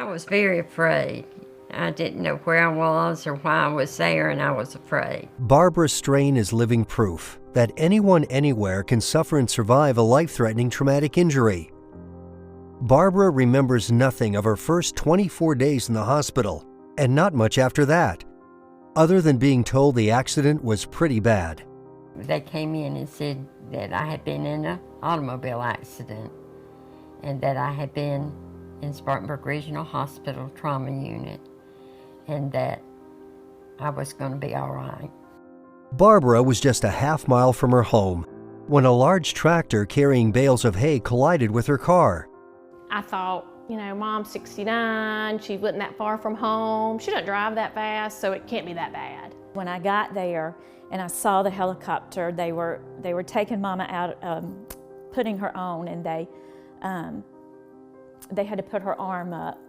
I was very afraid. I didn't know where I was or why I was there, and I was afraid. Barbara Strain is living proof that anyone anywhere can suffer and survive a life-threatening traumatic injury. Barbara remembers nothing of her first 24 days in the hospital, and not much after that, other than being told the accident was pretty bad. They came in and said that I had been in an automobile accident and that I had been in Spartanburg Regional Hospital trauma unit and that I was going to be all right. Barbara was just a half-mile from her home when a large tractor carrying bales of hay collided with her car. I thought, you know, Mom's 69, she wasn't that far from home, she doesn't drive that fast, so it can't be that bad. When I got there and I saw the helicopter, they were taking Mama out, putting her on, and they had to put her arm up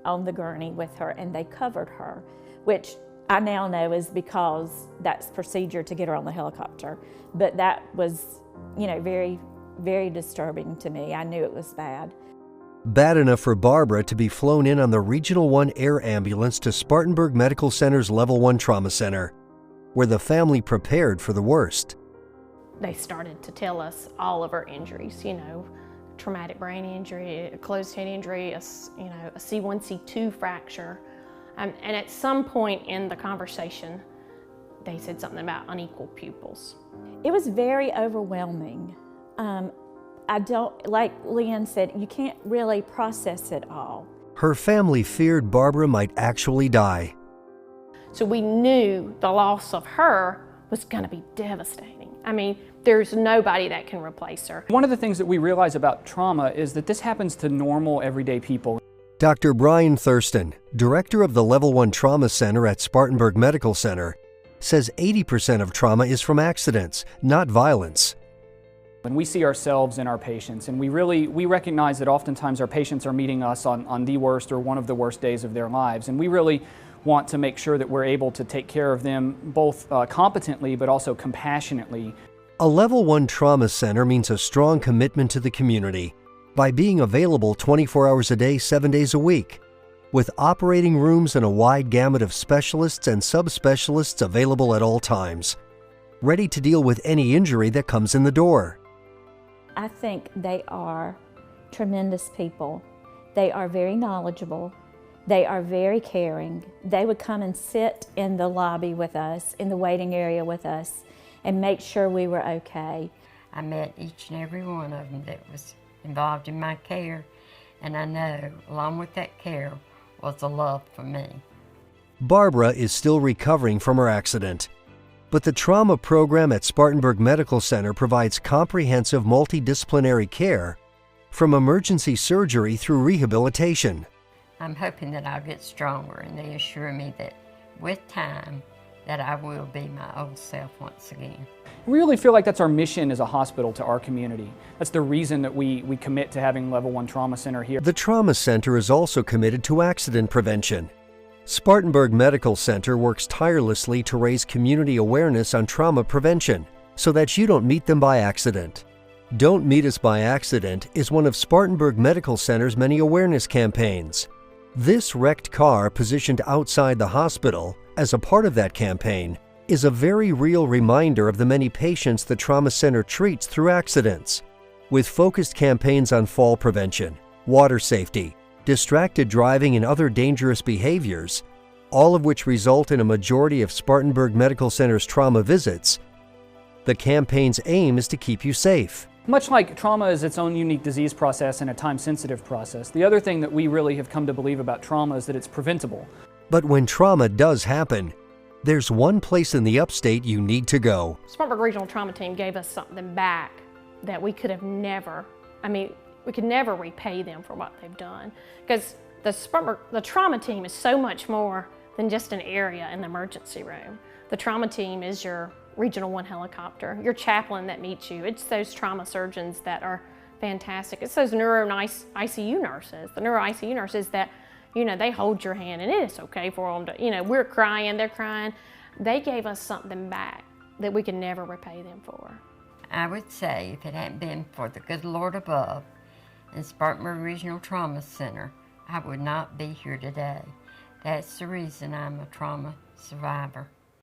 on the gurney with her, and they covered her, which I now know is because that's procedure to get her on the helicopter. But that was, you know, very, very disturbing to me. I knew it was bad. Bad enough for Barbara to be flown in on the Regional 1 air ambulance to Spartanburg Medical Center's Level 1 Trauma Center, where the family prepared for the worst. They started to tell us all of our injuries, you know, traumatic brain injury, a closed head injury, a C1, C2 fracture. And at some point in the conversation, they said something about unequal pupils. It was very overwhelming. Like Leanne said, you can't really process it all. Her family feared Barbara might actually die. So we knew the loss of her was going to be devastating. I mean, there's nobody that can replace her. One of the things that we realize about trauma is that this happens to normal, everyday people. Dr. Brian Thurston, director of the Level 1 Trauma Center at Spartanburg Medical Center, says 80% of trauma is from accidents, not violence. When we see ourselves in our patients, and we recognize that oftentimes our patients are meeting us on the worst or one of the worst days of their lives, and we really want to make sure that we're able to take care of them both competently but also compassionately. A Level 1 Trauma Center means a strong commitment to the community by being available 24 hours a day, 7 days a week, with operating rooms and a wide gamut of specialists and subspecialists available at all times, ready to deal with any injury that comes in the door. I think they are tremendous people. They are very knowledgeable. They are very caring. They would come and sit in the lobby with us, in the waiting area with us, and make sure we were okay. I met each and every one of them that was involved in my care, and I know, along with that care, was a love for me. Barbara is still recovering from her accident, but the trauma program at Spartanburg Medical Center provides comprehensive multidisciplinary care from emergency surgery through rehabilitation. I'm hoping that I'll get stronger, and they assure me that with time, that I will be my old self once again. We really feel like that's our mission as a hospital to our community. That's the reason that we commit to having Level 1 Trauma Center here. The Trauma Center is also committed to accident prevention. Spartanburg Medical Center works tirelessly to raise community awareness on trauma prevention so that you don't meet them by accident. Don't Meet Us by Accident is one of Spartanburg Medical Center's many awareness campaigns. This wrecked car positioned outside the hospital as a part of that campaign is a very real reminder of the many patients the Trauma Center treats through accidents, with focused campaigns on fall prevention, water safety, distracted driving, and other dangerous behaviors, all of which result in a majority of Spartanburg Medical Center's trauma visits. The campaign's aim is to keep you safe. Much like trauma is its own unique disease process and a time-sensitive process, the other thing that we really have come to believe about trauma is that it's preventable. But when trauma does happen, there's one place in the upstate you need to go. Spartanburg Regional Trauma Team gave us something back that we could have never, we could never repay them for what they've done. Because the trauma team is so much more than just an area in the emergency room. The trauma team is your Regional 1 helicopter, your chaplain that meets you. It's those trauma surgeons that are fantastic. It's those neuro ICU nurses, the neuro ICU nurses that, you know, they hold your hand, and it's okay for them to, you know, we're crying, they're crying. They gave us something back that we can never repay them for. I would say if it hadn't been for the good Lord above and Spartanburg Regional Trauma Center, I would not be here today. That's the reason I'm a trauma survivor.